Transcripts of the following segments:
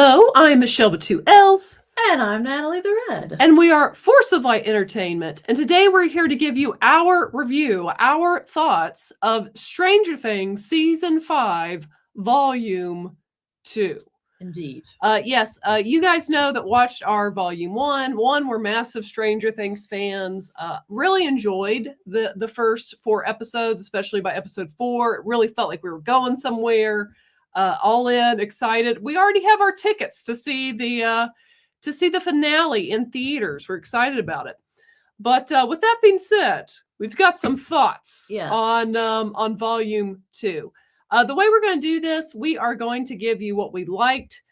Hello, I'm Michelle with two L's. And I'm Natalie the Red. And we are Force of Light Entertainment. And today we're here to give you our review, our thoughts of Stranger Things Season 5, Volume 2. Indeed. Yes, you guys know that watched our Volume 1. We're massive Stranger Things fans. Really enjoyed the first 4 episodes, especially by episode 4. It really felt like we were going somewhere. All in, excited. We already have our tickets to see the finale in theaters. We're excited about it. But with that being said, we've got some thoughts on Volume 2. The way we're going to do this, we are going to give you what we liked,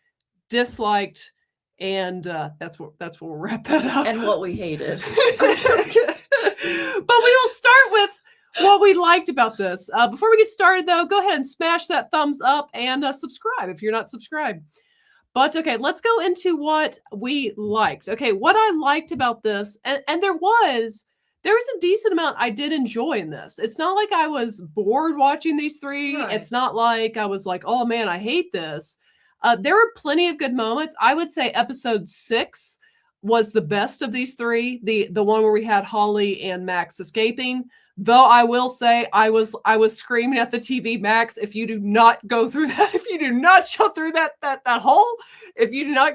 disliked, and that's what we'll wrap that up. And what we hated. But we will start with what we liked about this. Before we get started, though, go ahead and smash that thumbs up and subscribe if you're not subscribed. But okay, let's go into what we liked. Okay, what I liked about this, and there was a decent amount I did enjoy in this. It's not like I was bored watching these 3. Right. It's not like I was like, oh man, I hate this. There were plenty of good moments. I would say episode 6 was the best of these 3. The one where we had Holly and Max escaping. Though I will say I was screaming at the TV, Max, if you do not go through that, if you do not jump through that hole, if you do not,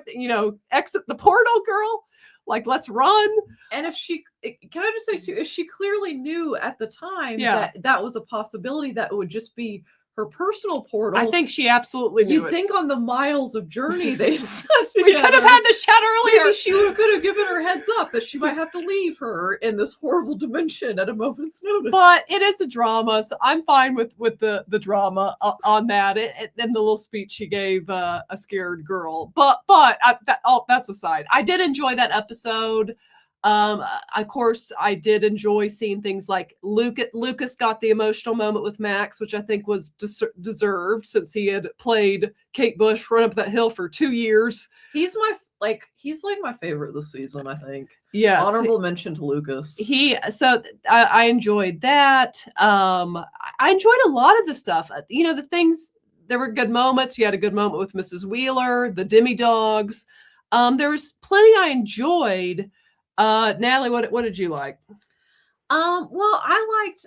exit the portal, girl, like, let's run. And if she, can I just say too, if she clearly knew at the time that was a possibility, that it would just be her personal portal. I think she absolutely knew You think on the miles of journey they we could have had this chat earlier. Maybe she could have given her heads up that she might have to leave her in this horrible dimension at a moment's notice. But it is a drama, so I'm fine with the drama on that. And the little speech she gave a scared girl. But that's aside. I did enjoy that episode. Of course, I did enjoy seeing things like Lucas got the emotional moment with Max, which I think was deserved since he had played Kate Bush run up that hill for 2 years. He's like my favorite this season, I think. Yes. Honorable mention to Lucas. I enjoyed that. I enjoyed a lot of the stuff. The things, there were good moments. You had a good moment with Mrs. Wheeler, the Demi-Dogs. There was plenty I enjoyed. Natalie, what did you like? Well, I liked,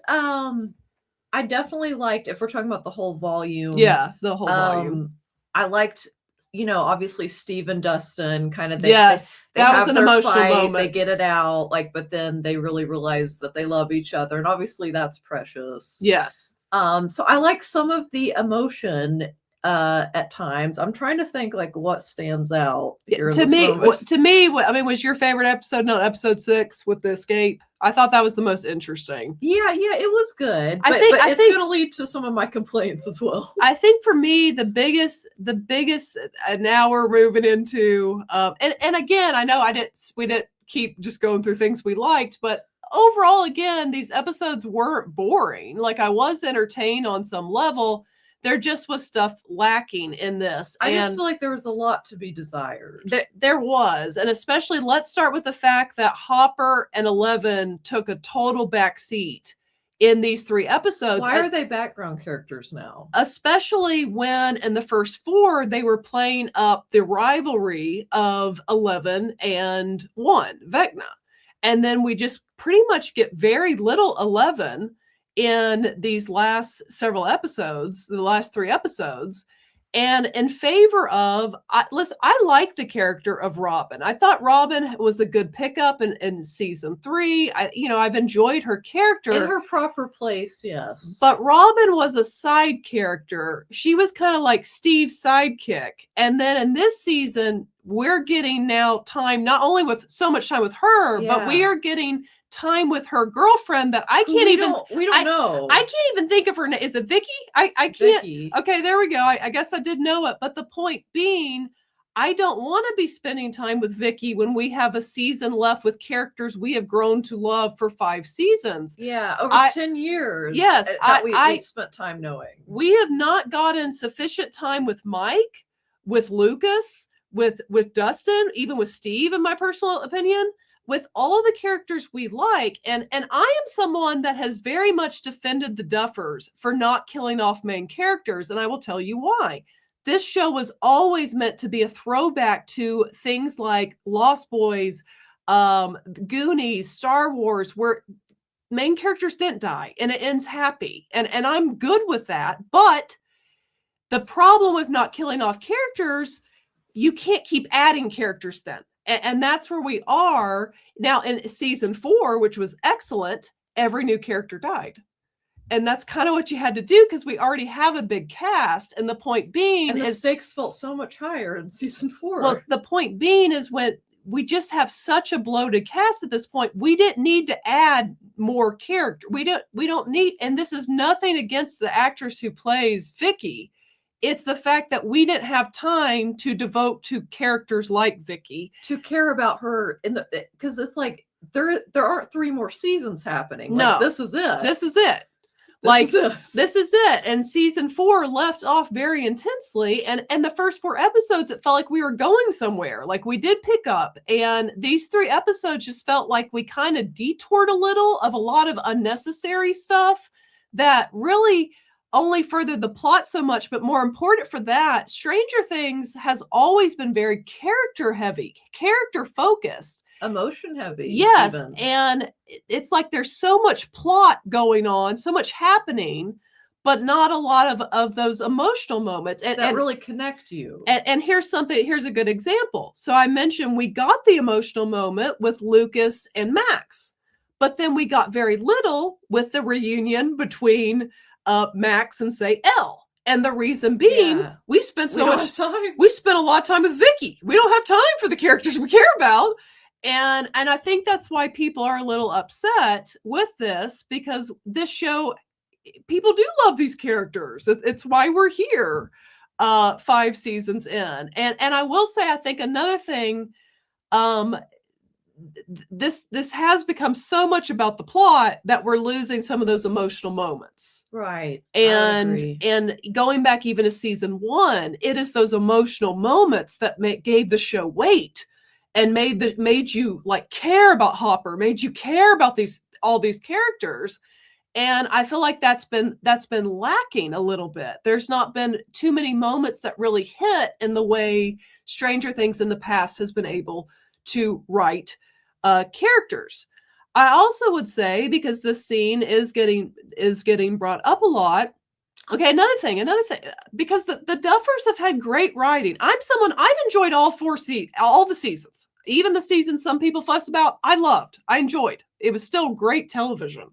I definitely liked, if we're talking about the whole volume. Yeah, the whole volume. I liked, obviously Steve and Dustin kind of, they that was an emotional moment. They get it out, but then they really realize that they love each other. And obviously that's precious. Yes. So I like some of the emotion at times. I'm trying to think what stands out here to me. Was your favorite episode not episode 6 with the escape? I thought that was the most interesting. Yeah, it was good. But it's going to lead to some of my complaints as well. I think for me the biggest. Now we're moving into and again, I know we didn't keep just going through things we liked, but overall, again, these episodes weren't boring. Like, I was entertained on some level. There just was stuff lacking in this. I just feel like there was a lot to be desired. There was. And especially, let's start with the fact that Hopper and Eleven took a total backseat in these 3 episodes. Why are they background characters now? Especially when in the first 4, they were playing up the rivalry of 11 and 1, Vecna. And then we just pretty much get very little 11 in these last several episodes, the last 3 episodes, and in favor of, I like the character of Robin. I thought Robin was a good pickup in season 3. I've enjoyed her character. In her proper place, yes. But Robin was a side character. She was kind of like Steve's sidekick. And then in this season, we're getting now time, not only with so much time with her, but we are getting time with her girlfriend that I can't we don't know. I can't even think of her name. Is it Vicky? I can't. Vicky. Okay, there we go. I guess I did know it. But the point being, I don't want to be spending time with Vicky when we have a season left with characters we have grown to love for 5 seasons. Yeah, over 10 years. Yes. We spent time knowing. We have not gotten sufficient time with Mike, with Lucas, with Dustin, even with Steve, in my personal opinion, with all the characters we like. And I am someone that has very much defended the Duffers for not killing off main characters. And I will tell you why. this show was always meant to be a throwback to things like Lost Boys, Goonies, Star Wars, where main characters didn't die and it ends happy. And I'm good with that. But the problem with not killing off characters, you can't keep adding characters then. And that's where we are now in season 4, which was excellent. Every new character died. And that's kind of what you had to do because we already have a big cast. And the point being and the stakes felt so much higher in season 4. Well, the point being is when we just have such a bloated cast at this point, we didn't need to add more character. We don't need, and this is nothing against the actress who plays Vicky. It's the fact that we didn't have time to devote to characters like Vicky. To care about her because it's like there aren't 3 more seasons happening. No. Like, this is it. This is it. This is it. And season 4 left off very intensely. And the first 4 episodes, it felt like we were going somewhere. Like we did pick up. And these 3 episodes just felt like we kind of detoured a little of a lot of unnecessary stuff that really only furthered the plot so much. But more important for that, Stranger Things has always been very character heavy, character focused. Emotion heavy. Yes. Even. And it's like there's so much plot going on, so much happening, but not a lot of those emotional moments. That really connect you. And here's a good example. So I mentioned we got the emotional moment with Lucas and Max, but then we got very little with the reunion between Max and say Elle. And the reason being, we spent a lot of time with Vicky. We don't have time for the characters we care about. And I think that's why people are a little upset with this, because this show, people do love these characters. It's why we're here 5 seasons in. And I will say, I think another thing, this has become so much about the plot that we're losing some of those emotional moments. Right. And going back even to season 1, it is those emotional moments that gave the show weight. And made you like care about Hopper, made you care about all these characters. And I feel like that's been lacking a little bit. There's not been too many moments that really hit in the way Stranger Things in the past has been able to write characters. I also would say, because this scene is getting brought up a lot. Okay, another thing, because the Duffers have had great writing. I've enjoyed all the seasons, even the seasons some people fuss about. I enjoyed. It was still great television.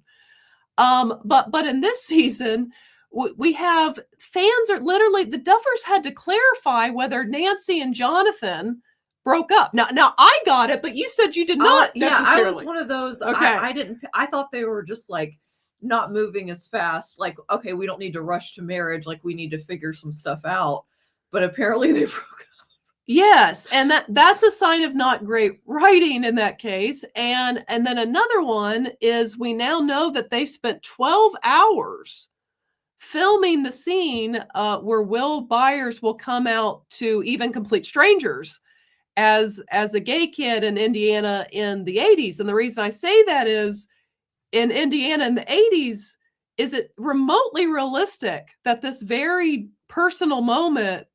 But in this season, we have fans are literally, the Duffers had to clarify whether Nancy and Jonathan broke up. Now I got it, but you said you did not necessarily. Yeah, I was one of those. Okay. I thought they were just like not moving as fast. Like, okay, we don't need to rush to marriage. Like, we need to figure some stuff out. But apparently they broke up. Yes, and that's a sign of not great writing in that case. And then another one is we now know that they spent 12 hours filming the scene where Will Byers will come out to Even Complete Strangers as a gay kid in Indiana in the 80s. And the reason I say that is, in Indiana in the 80s, is it remotely realistic that this very personal moment,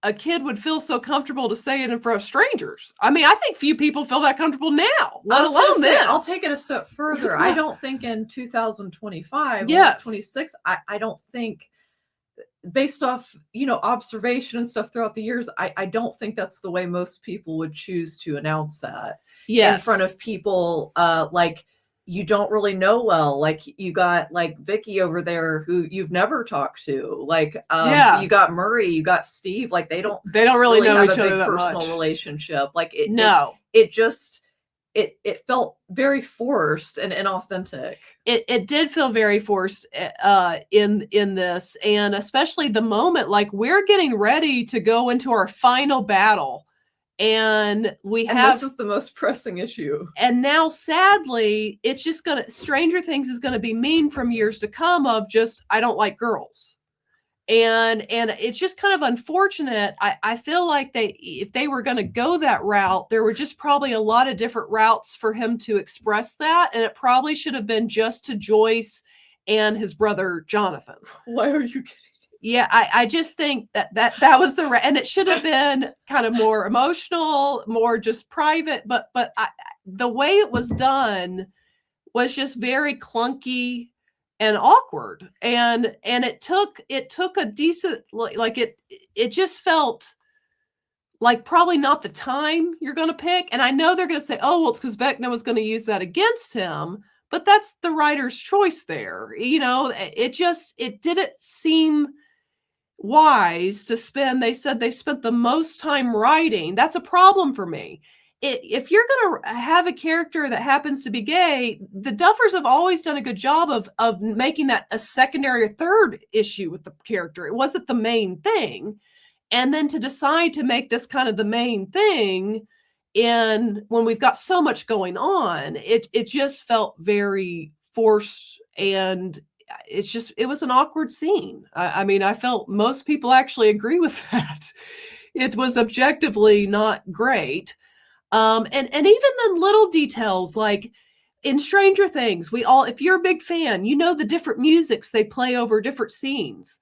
a kid would feel so comfortable to say it in front of strangers? I mean, I think few people feel that comfortable now, let alone then. I'll take it a step further. I don't think in 2025, 26, I don't think, based off, observation and stuff throughout the years, I don't think that's the way most people would choose to announce that in front of people like you don't really know well. Like, you got like Vicky over there who you've never talked to. Like, you got Murray, you got Steve. Like, they don't really know each other that much. Personal relationship. Like, it felt very forced and inauthentic. It did feel very forced in this, and especially the moment, like, we're getting ready to go into our final battle. And this is the most pressing issue. And now, sadly, it's just Stranger Things is going to be mean from years to come of just, I don't like girls. And it's just kind of unfortunate. I feel like if they were going to go that route, there were just probably a lot of different routes for him to express that. And it probably should have been just to Joyce and his brother, Jonathan. Why are you kidding? Yeah, I just think that was and it should have been kind of more emotional, more just private, but the way it was done was just very clunky and awkward. And it took a decent, like it just felt like probably not the time you're going to pick. And I know they're going to say, oh, well, it's because Vecna was going to use that against him. But that's the writer's choice there. It didn't seem wise to spend. They said they spent the most time writing. That's a problem for me. If you're going to have a character that happens to be gay, the Duffers have always done a good job of making that a secondary or third issue with the character. It wasn't the main thing. And then to decide to make this kind of the main thing when we've got so much going on, it just felt very forced, and it was an awkward scene. I mean, I felt most people actually agree with that. It was objectively not great. And even the little details, like in Stranger Things, if you're a big fan, the different musics they play over different scenes.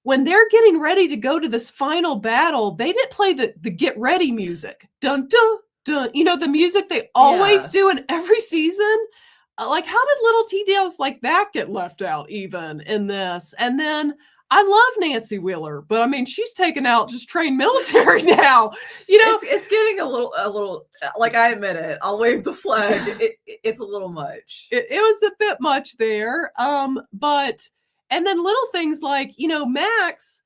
When they're getting ready to go to this final battle, they didn't play the get ready music. Dun, dun, dun. The music they always do in every season. Like, how did little details like that get left out even in this? And then I love Nancy Wheeler, but I mean, she's taken out just trained military now. It's getting a little. Like, I admit it. I'll wave the flag. It's a little much. It was a bit much there. But. And then little things like, Max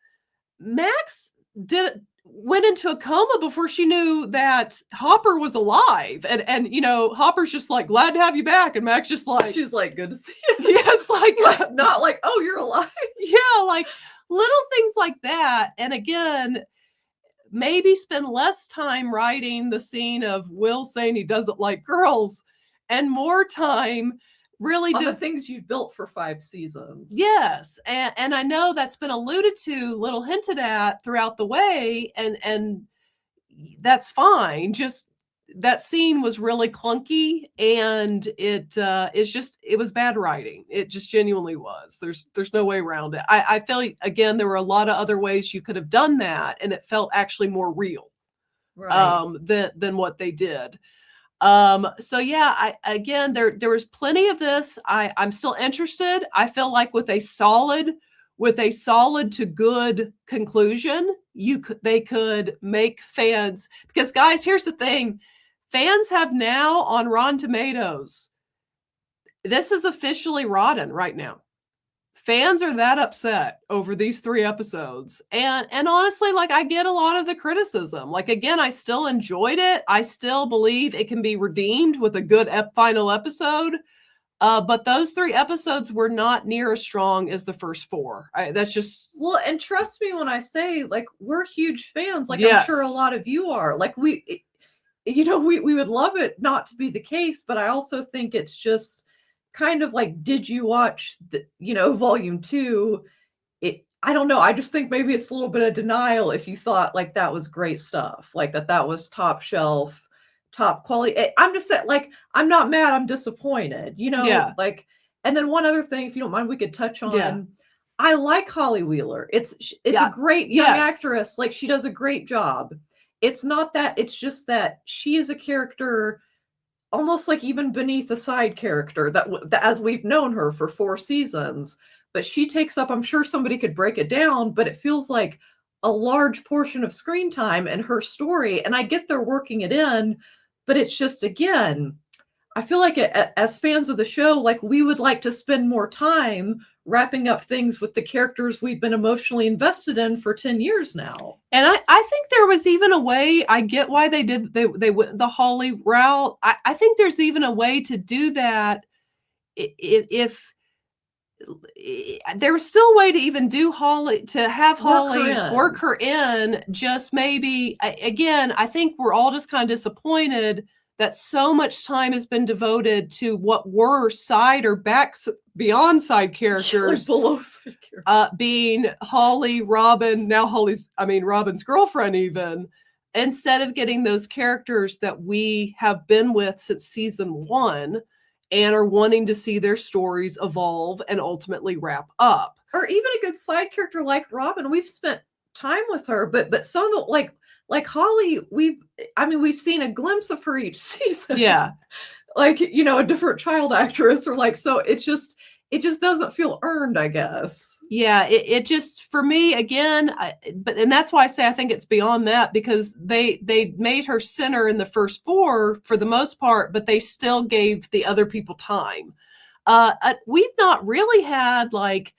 went into a coma before she knew that Hopper was alive. And Hopper's just like, glad to have you back. And Max just like, she's like, good to see you. Yes, like not like, oh, you're alive. Yeah, like little things like that. And again, maybe spend less time writing the scene of Will saying he doesn't like girls and more time really on the things you've built for 5 seasons. Yes. And I know that's been alluded to, little hinted at throughout the way, and that's fine. Just that scene was really clunky, and it was bad writing. It just genuinely was. There's no way around it. I feel, again, there were a lot of other ways you could have done that, and it felt actually more real, right, than what they did. So yeah, there was plenty of this. I'm still interested. I feel like with a solid to good conclusion, they could make fans, because guys, here's the thing. Fans have now on Rotten Tomatoes, this is officially rotten right now. Fans are that upset over these 3 episodes. And honestly, like, I get a lot of the criticism. Like, again, I still enjoyed it. I still believe it can be redeemed with a good final episode. But those 3 episodes were not near as strong as the first 4. That's just... Well, and trust me when I say, like, we're huge fans. Like, yes. I'm sure a lot of you are. Like, we would love it not to be the case, but I also think it's just... kind of like, did you watch volume 2? I don't know. I just think maybe it's a little bit of denial if you thought like that was great stuff, like that was top shelf, top quality. I'm just saying, like, I'm not mad. I'm disappointed, Yeah. Like, and then one other thing, if you don't mind, we could touch on. Yeah. I like Holly Wheeler. It's a great young actress. Like, she does a great job. It's not that. It's just that she is a character almost like even beneath a side character that as we've known her for 4 seasons, but she takes up, I'm sure somebody could break it down, but it feels like a large portion of screen time in her story. And I get they're working it in, but it's just, again, I feel like as fans of the show, like, we would like to spend more time wrapping up things with the characters we've been emotionally invested in for 10 years now. And I think there was even a way, I get why they went the Holly route. I think there's even a way to do that if there was still a way to even do Holly, to have Holly work her in, just maybe, again, I think we're all just kind of disappointed that so much time has been devoted to what were side or back beyond side characters, below side characters. Being Holly, Robin, now Robin's girlfriend even, instead of getting those characters that we have been with since season 1 and are wanting to see their stories evolve and ultimately wrap up. Or even a good side character like Robin. We've spent time with her, but some of the like Holly, we've seen a glimpse of her each season. Yeah. Like, a different child actress, or like, so it just doesn't feel earned, I guess. Yeah, it just, for me, again, and that's why I say I think it's beyond that, because they made her center in the first 4 for the most part, but they still gave the other people time. We've not really had like,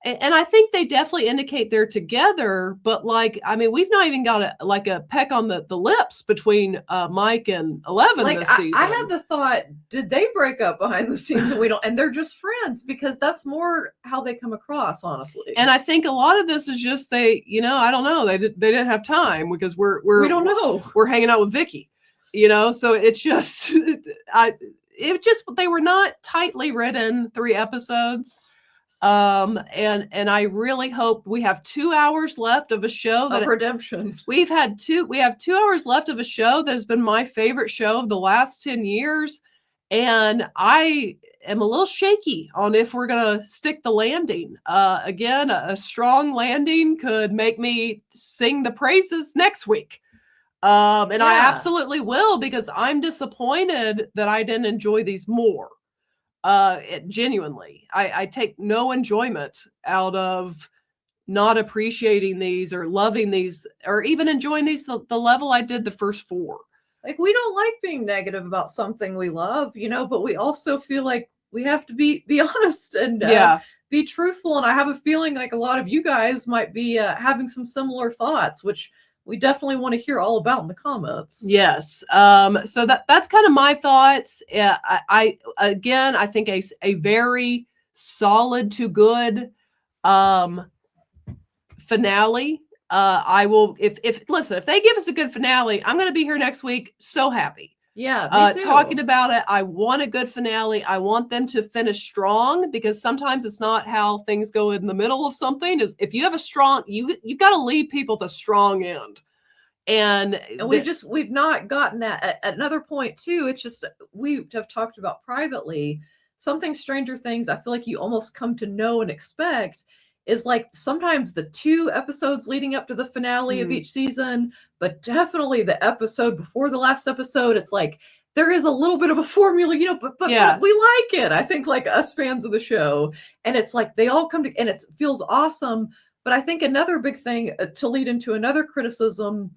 and I think they definitely indicate they're together, but like, I mean, we've not even got a peck on the lips between Mike and 11 this season. I had the thought, did they break up behind the scenes and they're just friends? Because that's more how they come across, honestly. And I think a lot of this is just I don't know, they didn't have time, because we don't know. We're hanging out with Vicky, so it's just they were not tightly written 3 episodes. And I really hope we have 2 hours left of a show of redemption. We have 2 hours left of a show that has been my favorite show of the last 10 years. And I am a little shaky on if we're going to stick the landing. Again, a strong landing could make me sing the praises next week. And I absolutely will, because I'm disappointed that I didn't enjoy these more. Genuinely, I take no enjoyment out of not appreciating these or loving these or even enjoying these the level I did the first 4. Like, we don't like being negative about something we love, but we also feel like we have to be honest and be truthful. And I have a feeling like a lot of you guys might be having some similar thoughts, which we definitely want to hear all about in the comments. Yes. So that's kind of my thoughts. I think a very solid to good finale. I will, if they give us a good finale, I'm going to be here next week. So happy. Yeah. Me too. Talking about it. I want a good finale. I want them to finish strong, because sometimes it's not how things go in the middle of something. Is if you have a strong, you've got to leave people the strong end. And we've not gotten that. At another point too, it's just, we have talked about privately, something Stranger Things I feel like you almost come to know and expect is like sometimes the 2 episodes leading up to the finale of each season, but definitely the episode before the last episode, it's like there is a little bit of a formula, but we like it. I think, like, us fans of the show, and it's like they all come to, and it feels awesome. But I think another big thing to lead into another criticism,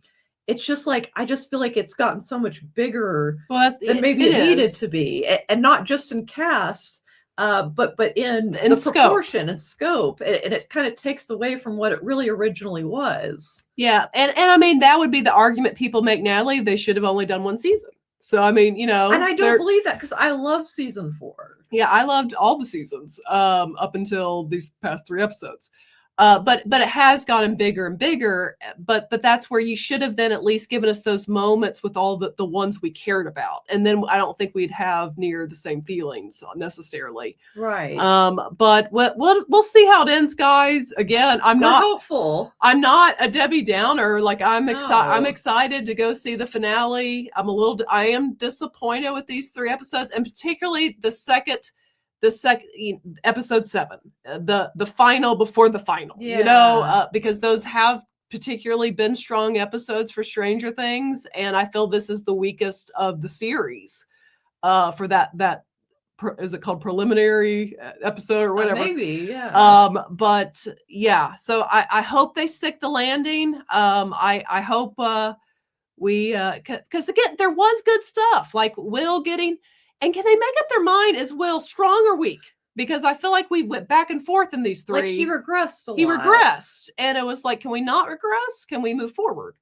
it's just like, I just feel like it's gotten so much bigger than maybe it needed to be, and not just in cast, but in the scope. Proportion and scope, and it kind of takes away from what it really originally was. Yeah, and I mean, that would be the argument people make now. They should have only done 1 season. So I mean, and I don't believe that, because I love season 4. Yeah, I loved all the seasons up until these past 3 episodes. But it has gotten bigger and bigger, but that's where you should have then at least given us those moments with all the ones we cared about. And then I don't think we'd have near the same feelings necessarily. Right. But we'll see how it ends, guys. Again, I'm not hopeful. I'm not a Debbie Downer. Like, I'm excited to go see the finale. I am disappointed with these 3 episodes, and particularly the second episode 7, the final before the final, because those have particularly been strong episodes for Stranger Things, and I feel this is the weakest of the series for that is it called preliminary episode or whatever? Maybe, yeah. But yeah, so I hope they stick the landing. I hope because again, there was good stuff, like Will getting. And can they make up their mind, is Will strong or weak? Because I feel like we went back and forth in these 3. Like, he regressed a lot. He regressed. And it was like, can we not regress? Can we move forward?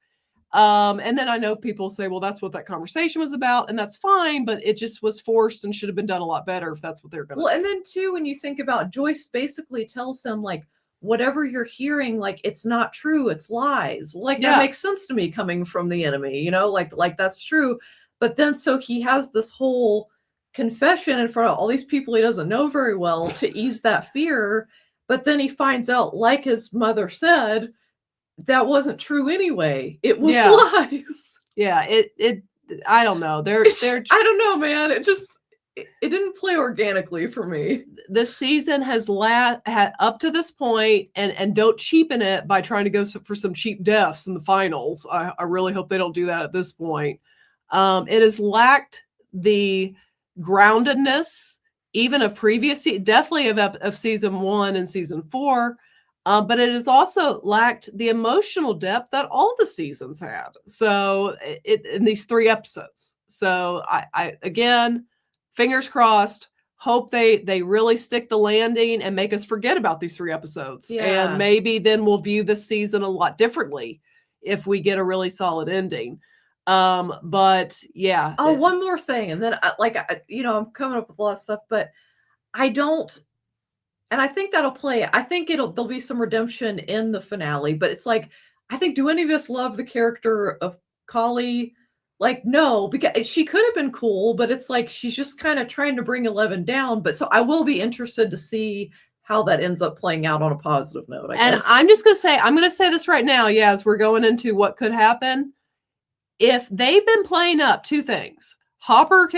And then I know people say, well, that's what that conversation was about. And that's fine. But it just was forced and should have been done a lot better if that's what they're going to do. And then too, when you think about, Joyce basically tells him, like, whatever you're hearing, like, it's not true. It's lies. Like, that makes sense to me coming from the enemy, like that's true. But then, so he has this whole confession in front of all these people he doesn't know very well to ease that fear, but then he finds out, like his mother said, that wasn't true anyway. It was lies. Yeah, it I don't know. They're I don't know, man. it didn't play organically for me. This season has had up to this point, and don't cheapen it by trying to go for some cheap deaths in the finals. I really hope they don't do that at this point. It has lacked the groundedness, even of previous, definitely of season 1 and season 4. But it has also lacked the emotional depth that all the seasons had. So in these 3 episodes. So I again, fingers crossed, hope they really stick the landing and make us forget about these 3 episodes. Yeah. And maybe then we'll view this season a lot differently if we get a really solid ending. But yeah. Oh, one more thing. And then I'm coming up with a lot of stuff, but I don't, and I think that'll play. I think there'll be some redemption in the finale, but it's like, I think, do any of us love the character of Kali? Like, no, because she could have been cool, but it's like she's just kind of trying to bring 11 down. But so I will be interested to see how that ends up playing out on a positive note, I guess. I'm just I'm going to say this right now, as we're going into what could happen. If they've been playing up 2 things, Hopper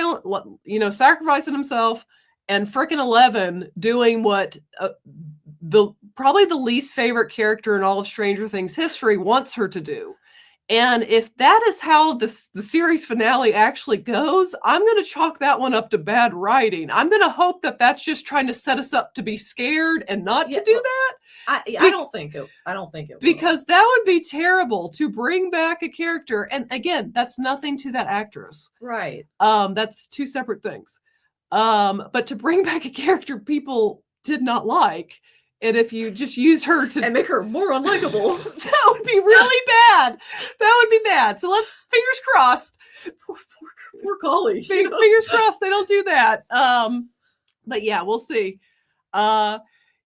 sacrificing himself, and frickin' 11 doing what probably the least favorite character in all of Stranger Things history wants her to do. And if that is how the series finale actually goes, I'm going to chalk that one up to bad writing. I'm going to hope that that's just trying to set us up to be scared and not to do that. I don't think it will. Because that would be terrible to bring back a character. And again, that's nothing to that actress. Right. That's 2 separate things. But to bring back a character people did not like, and if you just use her to and make her more unlikable, that would be really bad. That would be bad. So let's, fingers crossed. Poor Kali. Fingers crossed they don't do that. But yeah, we'll see.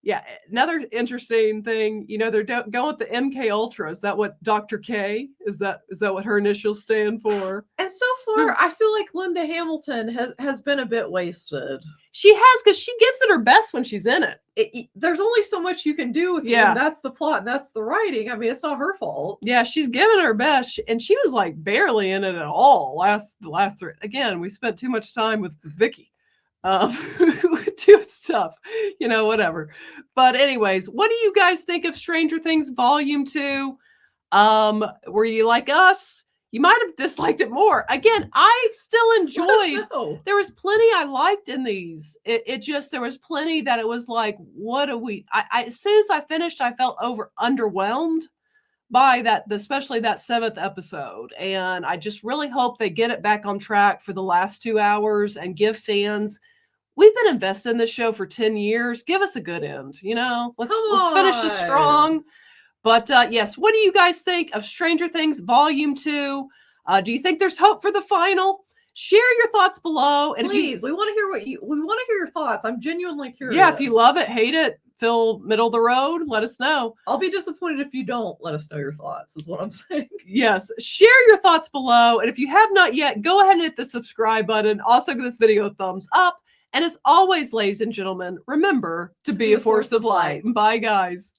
Yeah, another interesting thing, they're going with the MK Ultra. Is that what Dr. K? Is that what her initials stand for? And so far, I feel like Linda Hamilton has been a bit wasted. She has, because she gives it her best when she's in it. There's only so much you can do with yeah. And that's the plot, and that's the writing. I mean, it's not her fault. Yeah, she's given her best, and she was like barely in it at all. The last 3. Again, we spent too much time with Vicky. Doing stuff, whatever. But anyways, what do you guys think of Stranger Things Volume 2? Were you like us? You might have disliked it more. Again, I still enjoyed. There was plenty I liked in these. It just, there was plenty that it was like, what do we? As soon as I finished, I felt underwhelmed by that, especially that 7th episode. And I just really hope they get it back on track for the last 2 hours and give fans. We've been invested in this show for 10 years. Give us a good end, Let's finish this strong. But yes, what do you guys think of Stranger Things Volume 2? Do you think there's hope for the final? Share your thoughts below. And please, we want to hear your thoughts. I'm genuinely curious. Yeah, if you love it, hate it, feel middle of the road, let us know. I'll be disappointed if you don't let us know your thoughts, is what I'm saying. Yes, share your thoughts below. And if you have not yet, go ahead and hit the subscribe button. Also give this video a thumbs up. And as always, ladies and gentlemen, remember to be a force of light. Bye, guys.